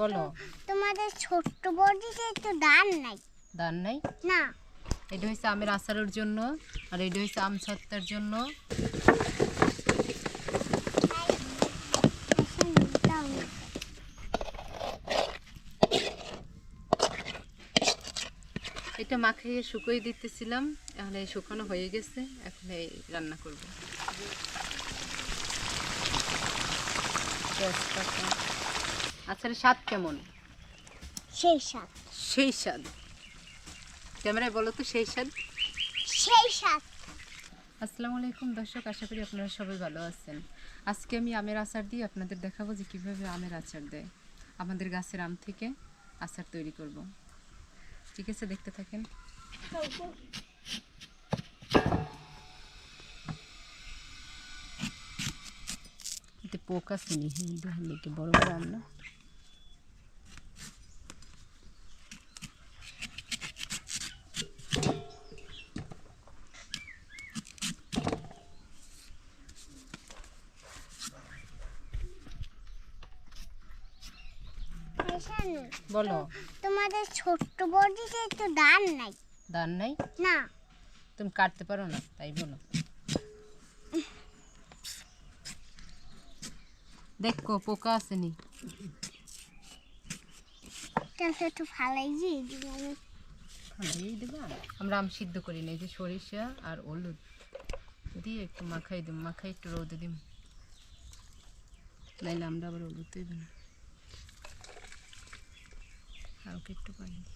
বলো, তোমাদের ছোট্ট বড়িতে একটু দান নাই? দান নাই না, এটা হচ্ছে আমের আচারের জন্য, আর এটা হচ্ছে আম ছত্তার জন্য। এটা মাখিয়ে শুকিয়ে দিতেছিলাম, এখন এই শুকানো হয়ে গেছে, এখন এই রান্না করব। আচারের স্বাদ কেমন? সেই স্বাদ। সেই স্বাদ। ক্যামেরায় বলো তো, সেই স্বাদ। সেই স্বাদ। আসসালামু আলাইকুম দর্শক, আশা করি আপনারা সবাই ভালো আছেন। আজকে আমি আমের আচার দিয়ে আপনাদের দেখাবো যে কীভাবে আমের আচার দেয়। আমাদের গাছের আম থেকে আচার তৈরি করব। ঠিক আছে, দেখতে থাকেন। এতে পোক আছে নি, দেখি বড় বড় আম না। বলো, তোমাদের ছোট্ট বড়িতে একটু দান নাই? দান নাই না, তুমি কাটতে পারো না, তাই বলো। দেখো পোকা আসেনি। একটু ফালাই দিয়ে দিবো। আমরা আম সিদ্ধ করি না, এই যে সরিষা আর হলুদ দিয়ে একটু মাখাই দিম, মাখাই একটু রোদে দিম, নাইলে আমরা আবার হলুদ দেব না। হালকা একটু পানি দিই।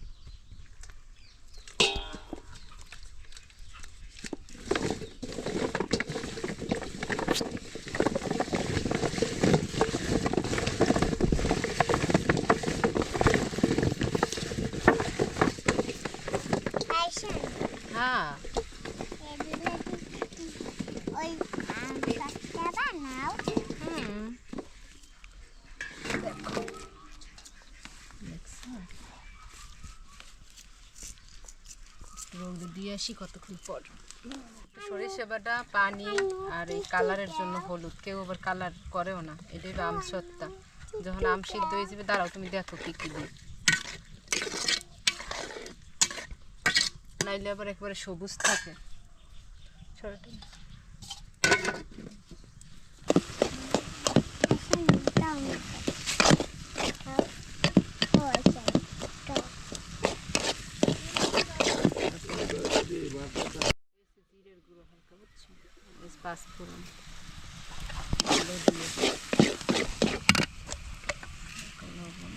হ্যাঁ, ওই আমটা বানাও। রোদে দিয়ে আসি কতক্ষণ পর। সরিষা বাটা, পানি আর এই কালারের জন্য হলুদ। কেউ আবার কালার করেও না, এটাই আম সত্তা। যখন আম সিদ্ধ হয়ে যাবে, দাঁড়াও তুমি দেখো কি কি দিই, নাইলে আবার একবারে সবুজ থাকে। জিরের গুঁড়ো হালকা, বুঝছো, পাঁচফোড়ন দিয়ে লবণ,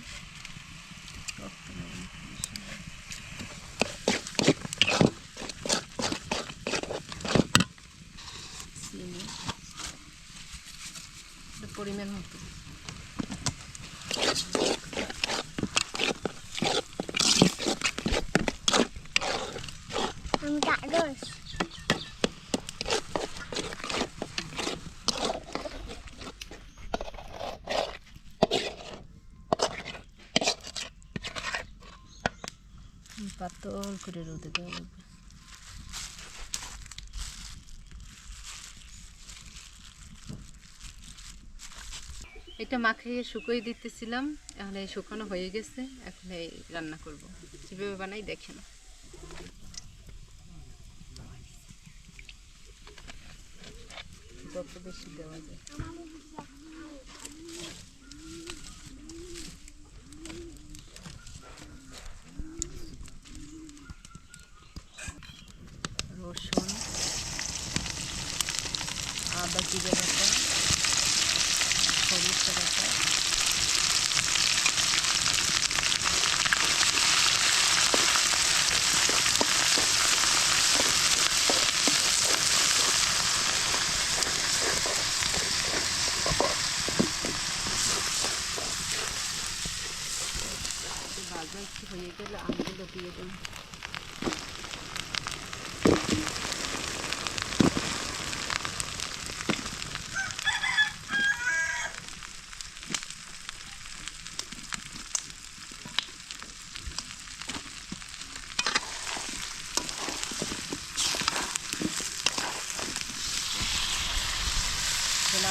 রক্ত লবণ, চিনি পরিমাণ মতো। পাতল করে রোদে দেওয়া লাগবে। এটা মাখিয়ে শুকিয়ে দিতেছিলাম, এখন এই শুকানো হয়ে গেছে, এখন এই রান্না করব। কীভাবে বানাই দেখেন। যত বেশি দেওয়া যায়। রসুন, আদা, জিরে বাটা, সরিষা বাটা, ভাজা একটু হয়ে গেলে আমগুলো দিয়ে দিন।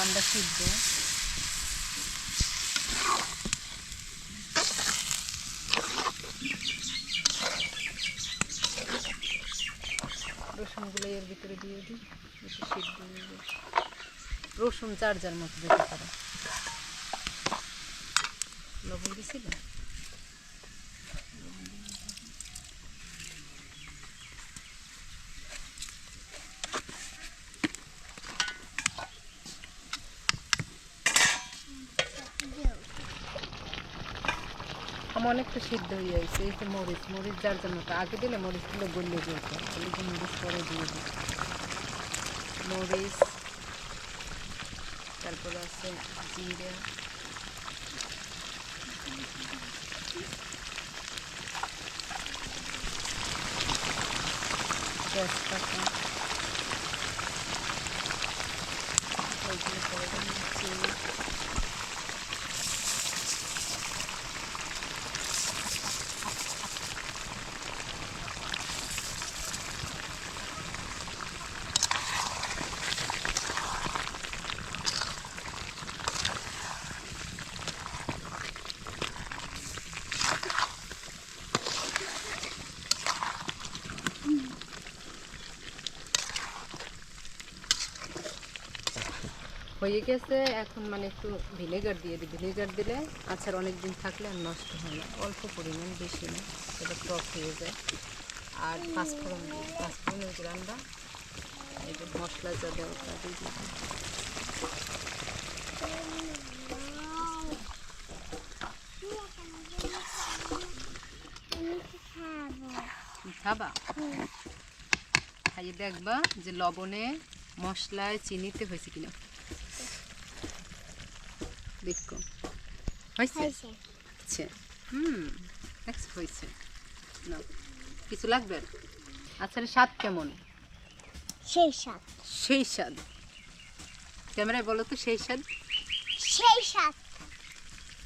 আমটা সিদ্ধ, করে দিয়ে দিই, একটু সিদ্ধ হয়ে যাবে। রসুন যার যার মতো দিতে পারে। লবণ দিছিল, আমার অনেকটা সিদ্ধ হয়ে যাচ্ছে। এই যে মরিচ, মরিচ যার যার মতো, আগে দিলে মরিচগুলো গলিয়ে যেত, এই যে মরিচ পরে দিয়ে দিই। মরিচ, তারপরে আছে জিরে, তেজপাতা, ওইগুলো পরে দিচ্ছি। হয়ে গেছে, এখন মানে একটু ভিনেগার দিয়ে দিই। ভিনেগার দিলে আচার অনেক দিন থাকলে আর নষ্ট হয় না, অল্প পরিমাণ, বেশি না, সেটা টক হয়ে যায়। আর পাঁচফোড়ন দিই, পাঁচফোড়নের গ্রানটা, এই যে মশলা যা দেওয়া তা দিয়ে দিই। খাবা, খাইয়ে দেখবা যে লবণে, মশলায়, চিনিতে হয়েছে কিনা। দেখো হয়েছে, আচ্ছা, দেখছো হয়েছে না, কিছু লাগবে। আচারের স্বাদ কেমন? সেই স্বাদ, সেই স্বাদ, ক্যামেরায় বলো তো সেই স্বাদ। সেই স্বাদ।